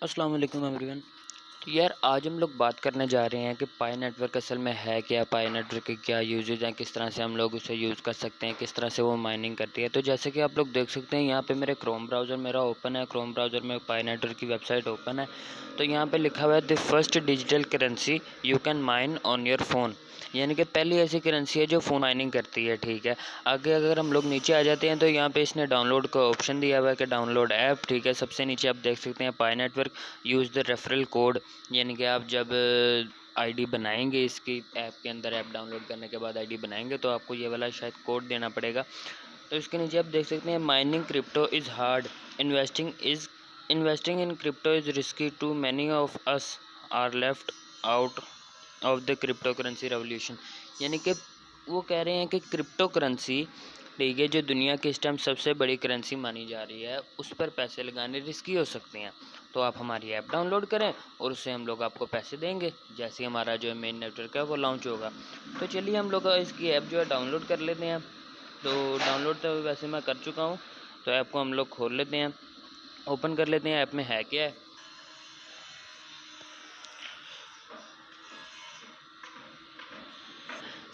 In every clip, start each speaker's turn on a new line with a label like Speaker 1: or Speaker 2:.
Speaker 1: अस्सलाम वालेकुम एवरीवन। तो यार आज हम लोग बात करने जा रहे हैं कि पाई नेटवर्क असल में है क्या, पाई नेटवर्क के क्या यूजेज हैं, किस तरह से हम लोग उसे यूज़ कर सकते हैं, किस तरह से वो माइनिंग करती है। तो जैसे कि आप लोग देख सकते हैं यहाँ पे मेरे क्रोम ब्राउज़र मेरा ओपन है, क्रोम ब्राउज़र में पाई नेटवर्क की वेबसाइट ओपन है। तो यहाँ पे लिखा हुआ है the first digital currency you can mine on your phone, यानी कि पहली ऐसी करेंसी है जो फ़ोन माइनिंग करती है। ठीक है, आगे अगर हम लोग नीचे आ जाते हैं तो यहाँ पे इसने डाउनलोड का ऑप्शन दिया हुआ है कि डाउनलोड ऐप। ठीक है, सबसे नीचे आप देख सकते हैं Pi network use the referral code, यानी कि आप जब आईडी बनाएंगे इसकी ऐप के अंदर, ऐप डाउनलोड करने के बाद आईडी बनाएंगे तो आपको ये वाला शायद कोड देना पड़ेगा। तो इसके नीचे आप देख सकते हैं mining crypto is hard, investing in crypto is risky to many of us are left out of the crypto currency revolution. यानी कि वो कह रहे हैं कि क्रिप्टो करेंसी, ठीक है, जो दुनिया की इस टाइम सबसे बड़ी करेंसी मानी जा रही है, उस पर पैसे लगाने रिस्की हो सकते हैं। तो आप हमारी ऐप डाउनलोड करें और उससे हम लोग आपको पैसे देंगे जैसे ही हमारा जो मेन नेटवर्क है वो लॉन्च होगा। तो चलिए हम लोग इसकी ऐप जो है डाउनलोड कर लेते हैं। तो डाउनलोड तो वैसे मैं कर चुका हूँ, तो ऐप को हम लोग खोल लेते हैं, ओपन कर लेते हैं ऐप में है क्या है।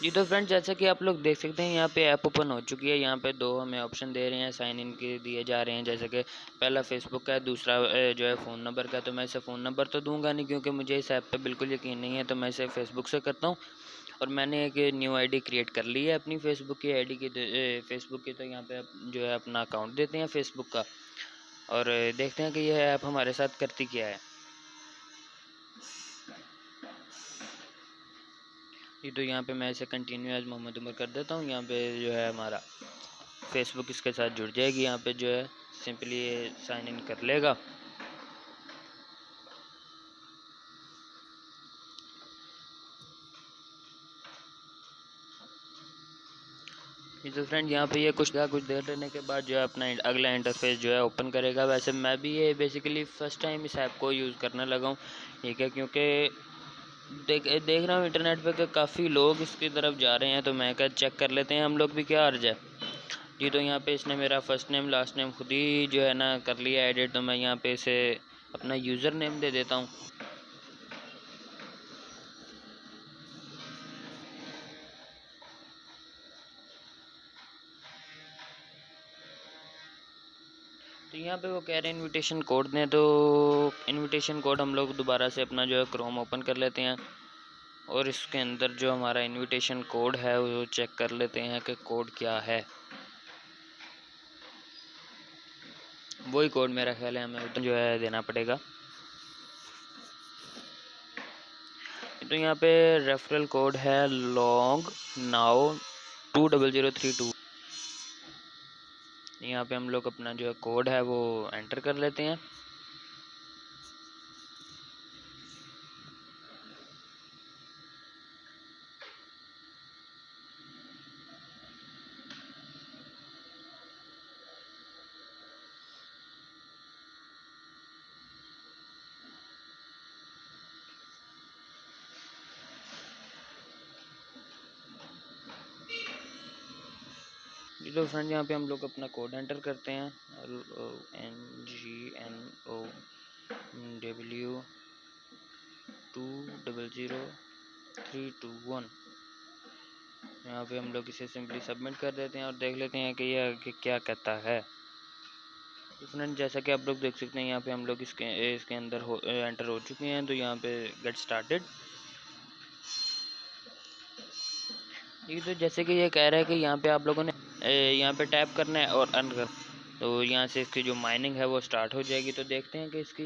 Speaker 1: जी तो फ्रेंड, जैसा कि आप लोग देख सकते हैं यहाँ पे ऐप ओपन हो चुकी है। यहाँ पे दो हमें ऑप्शन दे रहे हैं, साइन इन के दिए जा रहे हैं। जैसे कि पहला फेसबुक का है, दूसरा जो है फ़ोन नंबर का। तो मैं इसे फ़ोन नंबर तो दूंगा नहीं क्योंकि मुझे इस ऐप पे बिल्कुल यकीन नहीं है, तो मैं इसे फेसबुक से करता हूँ। और मैंने एक न्यू आईडी क्रिएट कर ली है अपनी फेसबुक की आईडी की, फेसबुक की। तो यहाँ पे जो है अपना अकाउंट देते हैं फेसबुक का और देखते हैं कि यह ऐप हमारे साथ करती क्या है। जी तो यहाँ पे मैं इसे कंटिन्यू एज मोहम्मद उमर कर देता हूँ। यहाँ पे जो है हमारा फेसबुक इसके साथ जुड़ जाएगी। यहाँ पे जो है सिंपली ये साइन इन कर लेगा। ये तो फ्रेंड यहाँ पे ये कुछ देर रहने के बाद जो है अपना अगला इंटरफेस जो है ओपन करेगा। वैसे मैं भी ये बेसिकली फ़र्स्ट टाइम इस ऐप को यूज़ करने लगा हूँ, ठीक है, क्योंकि देख रहा हूँ इंटरनेट पे कि काफ़ी लोग इसकी तरफ जा रहे हैं, तो मैं क्या चेक कर लेते हैं हम लोग भी, क्या अर्ज है। जी तो यहाँ पे इसने मेरा फ़र्स्ट नेम लास्ट नेम खुद ही जो है ना कर लिया एडिट। तो मैं यहाँ पे इसे अपना यूज़र नेम दे देता हूँ। तो यहाँ पे वो कह रहे हैं इनविटेशन कोड दें, तो इनविटेशन कोड हम लोग दोबारा से अपना जो है क्रोम ओपन कर लेते हैं और इसके अंदर जो हमारा इनविटेशन कोड है वो चेक कर लेते हैं कि कोड क्या है। वही कोड मेरा ख्याल है हमें जो है देना पड़ेगा। तो यहाँ पे रेफरल कोड है लॉन्ग नाउ 20032। यहाँ पे हम लोग अपना जो है कोड है वो एंटर कर लेते हैं। जी तो फ्रेंड यहाँ पे हम लोग अपना कोड एंटर करते हैं, LONGNOW 20032 यहाँ पे हम लोग इसे सिंपली सबमिट कर देते हैं और देख लेते हैं कि यह कि क्या कहता है। तो फ्रेंड जैसा कि आप लोग देख सकते हैं यहाँ पे हम लोग इसके अंदर एंटर हो चुके हैं। तो यहाँ पे गेट स्टार्टेड। ये तो जैसे कि ये कह रहा है कि यहाँ पे आप लोगों ने यहाँ पे टैप करना है और अर्न कर, तो यहाँ से इसकी जो माइनिंग है वो स्टार्ट हो जाएगी। तो देखते हैं कि इसकी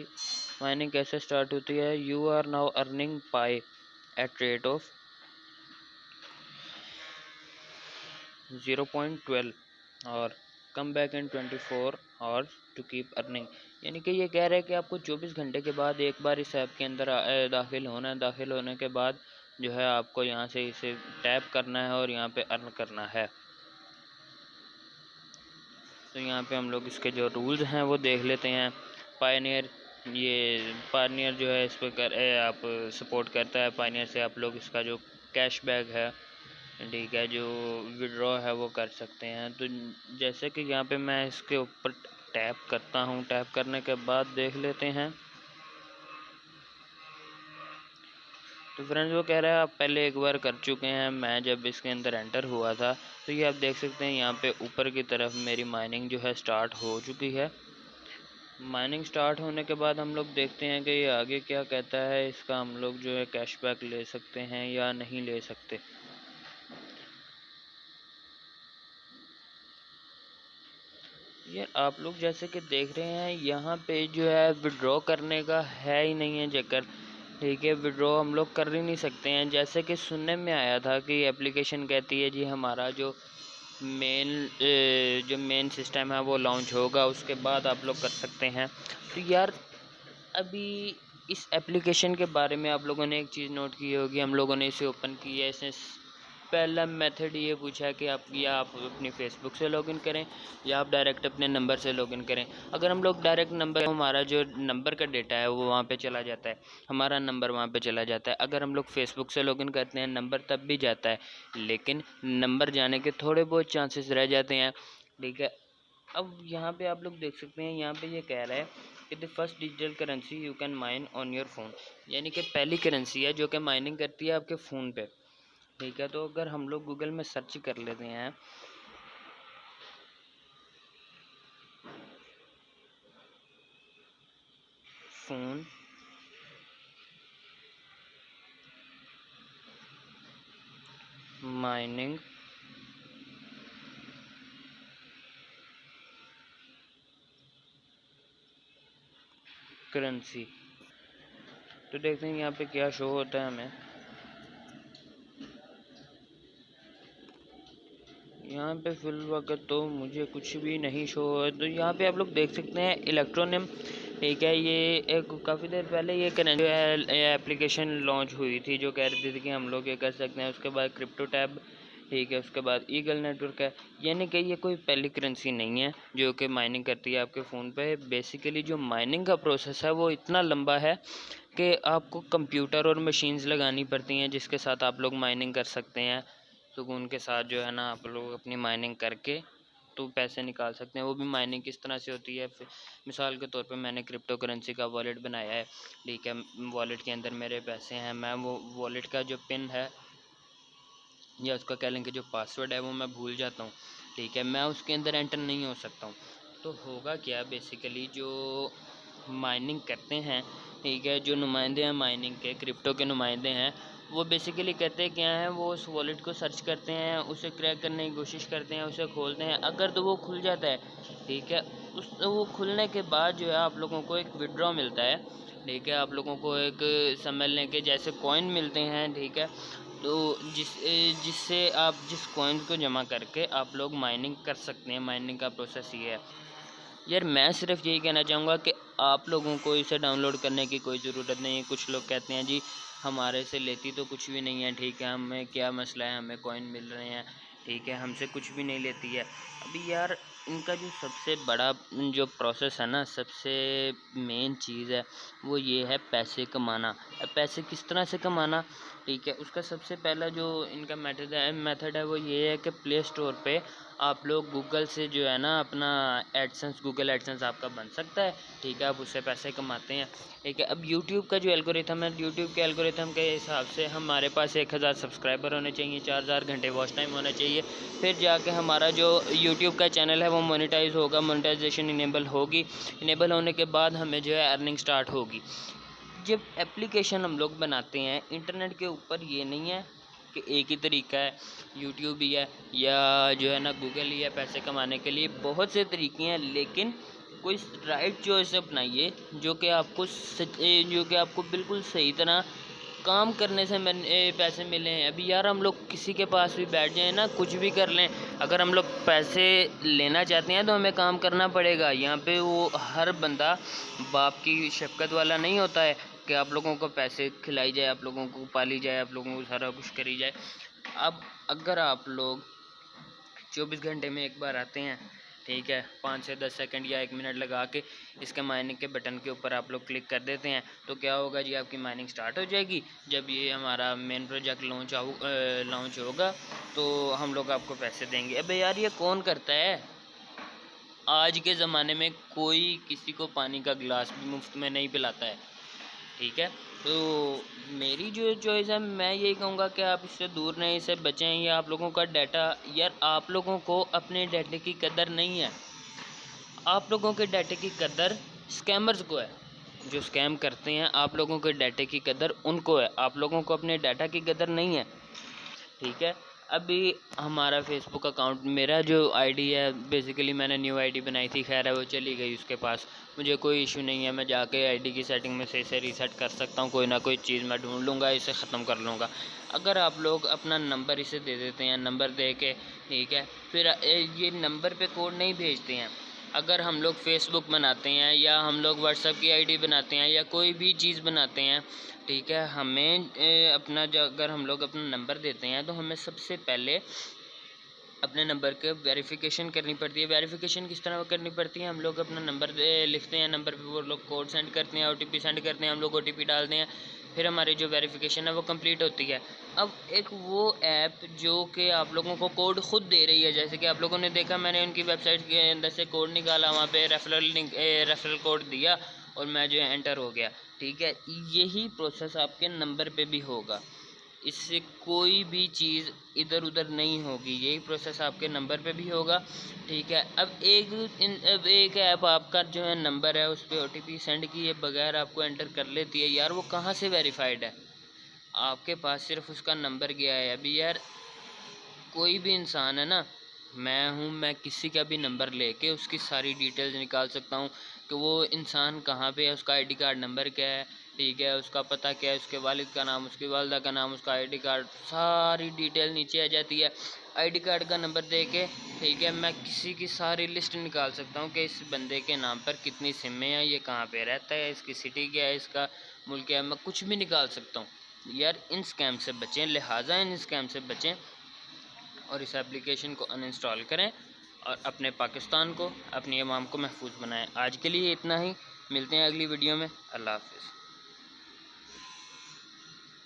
Speaker 1: माइनिंग कैसे स्टार्ट होती है। You are now earning pi at rate of 0.12 और कम बैक इन 24 और टू कीप अर्निंग। यानी कि ये कह रहा है कि आपको 24 घंटे के बाद एक बार इस ऐप के अंदर दाखिल होना है। दाखिल होने के बाद जो है आपको यहाँ से इसे टैप करना है और यहाँ पे अर्न करना है। तो यहाँ पे हम लोग इसके जो रूल्स हैं वो देख लेते हैं। पायनियर, ये पायनियर जो है इस पर आप सपोर्ट करता है। पायनियर से आप लोग इसका जो कैशबैक है, ठीक है, जो विड्रॉ है वो कर सकते हैं। तो जैसे कि यहाँ पे मैं इसके ऊपर टैप करता हूँ, टैप करने के बाद देख लेते हैं तो फ्रेंड्स वो कह रहा है आप पहले एक बार कर चुके हैं, मैं जब इसके अंदर एंटर हुआ था तो ये आप देख सकते हैं यहाँ पे ऊपर की तरफ मेरी माइनिंग जो है स्टार्ट हो चुकी है। माइनिंग स्टार्ट होने के बाद हम लोग देखते हैं कि ये आगे क्या कहता है, इसका हम लोग जो है कैशबैक ले सकते हैं या नहीं ले सकते। यार आप लोग जैसे कि देख रहे हैं यहाँ पे जो है विड्रॉ करने का है ही नहीं है चक्कर, ठीक है। विड्रॉ हम लोग कर ही नहीं सकते हैं। जैसे कि सुनने में आया था कि एप्लीकेशन कहती है जी हमारा जो मेन सिस्टम है वो लॉन्च होगा, उसके बाद आप लोग कर सकते हैं। तो यार अभी इस एप्लीकेशन के बारे में आप लोगों ने एक चीज़ नोट की होगी, हम लोगों ने इसे ओपन किया है। इसने पहला मेथड ये पूछा है कि आप अपनी फ़ेसबुक से लॉगिन करें या आप डायरेक्ट अपने नंबर से लॉगिन करें। अगर हम लोग डायरेक्ट नंबर, हमारा जो नंबर का डेटा है वो वहाँ पे चला जाता है, हमारा नंबर वहाँ पे चला जाता है। अगर हम लोग फ़ेसबुक से लॉगिन करते हैं नंबर तब भी जाता है, लेकिन नंबर जाने के थोड़े बहुत चांसेस रह जाते हैं, ठीक है। अब यहाँ पे आप लोग देख सकते हैं, यहाँ पे ये कह रहा है कि the first digital currency you can mine on your phone, यानी कि पहली करेंसी है जो कि माइनिंग करती है आपके फ़ोन पे, ठीक है। तो अगर हम लोग गूगल में सर्च कर लेते हैं फ़ोन माइनिंग करेंसी, तो देखते हैं यहाँ पे क्या शो होता है हमें। यहाँ पे फिल वक्त तो मुझे कुछ भी नहीं शो है। तो यहाँ पे आप लोग देख सकते हैं इलेक्ट्रोनियम, ठीक है। ये एक काफ़ी देर पहले ये जो है एप्लीकेशन लॉन्च हुई थी जो कह रही थी कि हम लोग ये कर सकते हैं। उसके बाद क्रिप्टो टैब, ठीक है। उसके बाद ईगल नेटवर्क है, यानी कि ये कोई पहली करेंसी नहीं है जो कि माइनिंग करती है आपके फ़ोन पे। बेसिकली जो माइनिंग का प्रोसेस है वो इतना लंबा है कि आपको कंप्यूटर और मशीन्स लगानी पड़ती हैं जिसके साथ आप लोग माइनिंग कर सकते हैं। सुकून के साथ जो है ना आप लोग अपनी माइनिंग करके तो पैसे निकाल सकते हैं। वो भी माइनिंग किस तरह से होती है, मिसाल के तौर पे मैंने क्रिप्टो करेंसी का वॉलेट बनाया है, ठीक है। वॉलेट के अंदर मेरे पैसे हैं, मैं वो वॉलेट का जो पिन है या उसका कह लें कि जो पासवर्ड है वो मैं भूल जाता हूँ, ठीक है। मैं उसके अंदर एंटर नहीं हो सकता हूँ। तो होगा क्या, बेसिकली जो माइनिंग करते हैं, ठीक है, जो नुमाइंदे हैं माइनिंग के, क्रिप्टो के नुमाइंदे हैं, वो बेसिकली कहते क्या हैं, वो उस वॉलेट को सर्च करते हैं, उसे क्रैक करने की कोशिश करते हैं, उसे खोलते हैं। अगर तो वो खुल जाता है, ठीक है, वो खुलने के बाद जो है आप लोगों को एक विड्रॉ मिलता है, ठीक है। आप लोगों को एक समझ लें कि जैसे कॉइन मिलते हैं, ठीक है। तो जिससे आप जिस कॉइन को जमा करके आप लोग माइनिंग कर सकते हैं। माइनिंग का प्रोसेस ये है। यार मैं सिर्फ यही कहना चाहूँगा कि आप लोगों को इसे डाउनलोड करने की कोई ज़रूरत नहीं है। कुछ लोग कहते हैं जी हमारे से लेती तो कुछ भी नहीं है, ठीक है, हमें क्या मसला है, हमें कॉइन मिल रहे हैं, ठीक है, हमसे कुछ भी नहीं लेती है। अभी यार इनका जो सबसे बड़ा जो प्रोसेस है ना, सबसे मेन चीज़ है वो ये है पैसे कमाना। अब पैसे किस तरह से कमाना, ठीक है, उसका सबसे पहला जो इनका मेथड है वो ये है कि प्ले स्टोर पे आप लोग गूगल से जो है ना अपना एडसेंस, गूगल एडसेंस आपका बन सकता है, ठीक है। आप उससे पैसे कमाते हैं, ठीक है। अब यूट्यूब का जो एल्गोरिथम है, यूट्यूब के एल्गोरिथम के हिसाब से हमारे पास 1000 सब्सक्राइबर होने चाहिए, 4000 घंटे वॉच टाइम होना चाहिए, फिर जाके हमारा जो यूट्यूब का चैनल है वो मोनेटाइज होगा, मोनेटाइजेशन इनेबल होगी। इनेबल होने के बाद हमें जो है अर्निंग स्टार्ट होगी। जब एप्लीकेशन हम लोग बनाते हैं इंटरनेट के ऊपर, ये नहीं है कि एक ही तरीका है, यूट्यूब ही है या जो है ना गूगल ही है पैसे कमाने के लिए। बहुत से तरीके हैं, लेकिन कोई राइट चॉइस अपनाइए जो कि आपको बिल्कुल सही तरह काम करने से पैसे मिले हैं। अभी यार हम लोग किसी के पास भी बैठ जाएं ना, कुछ भी कर लें, अगर हम लोग पैसे लेना चाहते हैं तो हमें काम करना पड़ेगा। यहाँ पे वो हर बंदा बाप की शफ़क़त वाला नहीं होता है कि आप लोगों को पैसे खिलाई जाए, आप लोगों को पाली जाए, आप लोगों को सारा कुछ करी जाए। अब अगर आप लोग 24 घंटे में एक बार आते हैं, ठीक है, 5 से 10 सेकंड या 1 मिनट लगा के इसके माइनिंग के बटन के ऊपर आप लोग क्लिक कर देते हैं, तो क्या होगा जी, आपकी माइनिंग स्टार्ट हो जाएगी। जब ये हमारा मेन प्रोजेक्ट लॉन्च होगा तो हम लोग आपको पैसे देंगे। अबे यार ये कौन करता है, आज के ज़माने में कोई किसी को पानी का गिलास भी मुफ्त में नहीं पिलाता है। ठीक है। तो मेरी जो चॉइस है, मैं यही कहूँगा कि आप इससे दूर रहें, इससे बचें। ये आप लोगों का डाटा, यार आप लोगों को अपने डाटे की कदर नहीं है। आप लोगों के डाटे की कदर स्कैमर्स को है। जो स्कैम करते हैं, आप लोगों के डाटे की कदर उनको है, आप लोगों को अपने डाटा की कदर नहीं है। ठीक है। अभी हमारा फेसबुक अकाउंट, मेरा जो आईडी है, बेसिकली मैंने न्यू आईडी बनाई थी, खैर है वो चली गई उसके पास। मुझे कोई इशू नहीं है, मैं जाके आईडी की सेटिंग में से इसे रीसेट कर सकता हूँ। कोई ना कोई चीज़ मैं ढूंढ लूँगा, इसे ख़त्म कर लूँगा। अगर आप लोग अपना नंबर इसे दे देते हैं, नंबर दे के, ठीक है, फिर ये नंबर पे कोड नहीं भेजते हैं। अगर हम लोग फेसबुक बनाते हैं, या हम लोग व्हाट्सएप की आईडी बनाते हैं, या कोई भी चीज़ बनाते हैं, ठीक है, हमें अगर हम लोग अपना नंबर देते हैं, तो हमें सबसे पहले अपने नंबर के वेरिफिकेशन करनी पड़ती है। वेरिफिकेशन किस तरह करनी पड़ती है, हम लोग अपना नंबर लिखते हैं, नंबर पे वो लोग कोड सेंड करते हैं, ओटीपी सेंड करते हैं, हम लोग ओटीपी डालते हैं, फिर हमारी जो वेरिफिकेशन है वो कंप्लीट होती है। अब एक वो ऐप जो कि आप लोगों को कोड खुद दे रही है, जैसे कि आप लोगों ने देखा, मैंने उनकी वेबसाइट के अंदर से कोड निकाला, वहाँ पे रेफरल कोड दिया, और मैं जो है एंटर हो गया। ठीक है, यही प्रोसेस आपके नंबर पे भी होगा। इससे कोई भी चीज़ इधर उधर नहीं होगी, यही प्रोसेस आपके नंबर पे भी होगा। ठीक है। अब एक ऐप आपका जो है नंबर है, उस पर ओटीपी सेंड किए बगैर आपको एंटर कर लेती है। यार वो कहाँ से वेरीफाइड है? आपके पास सिर्फ उसका नंबर गया है। अभी यार कोई भी इंसान है ना, मैं हूँ, मैं किसी का भी नंबर लेके उसकी सारी डिटेल्स निकाल सकता हूँ कि वो इंसान कहाँ पे है, उसका आईडी कार्ड नंबर क्या है, ठीक है, उसका पता क्या है, उसके वालिद का नाम, उसकी वालदा का नाम, उसका आईडी कार्ड, सारी डिटेल नीचे आ जाती है। आईडी कार्ड का नंबर दे के, ठीक है, मैं किसी की सारी लिस्ट निकाल सकता हूँ कि इस बंदे के नाम पर कितनी सिमें हैं, ये कहाँ पे रहता है, इसकी सिटी क्या है, इसका मुल्क क्या है, मैं कुछ भी निकाल सकता हूँ। यार इन स्कैम से बचें, लिहाजा इन स्कैम से बचें, और इस एप्लीकेशन को अनइंस्टॉल करें, और अपने पाकिस्तान को, अपनी आवाम को महफूज बनाएं। आज के लिए इतना ही, मिलते हैं अगली वीडियो में। अल्लाह हाफ़िज़।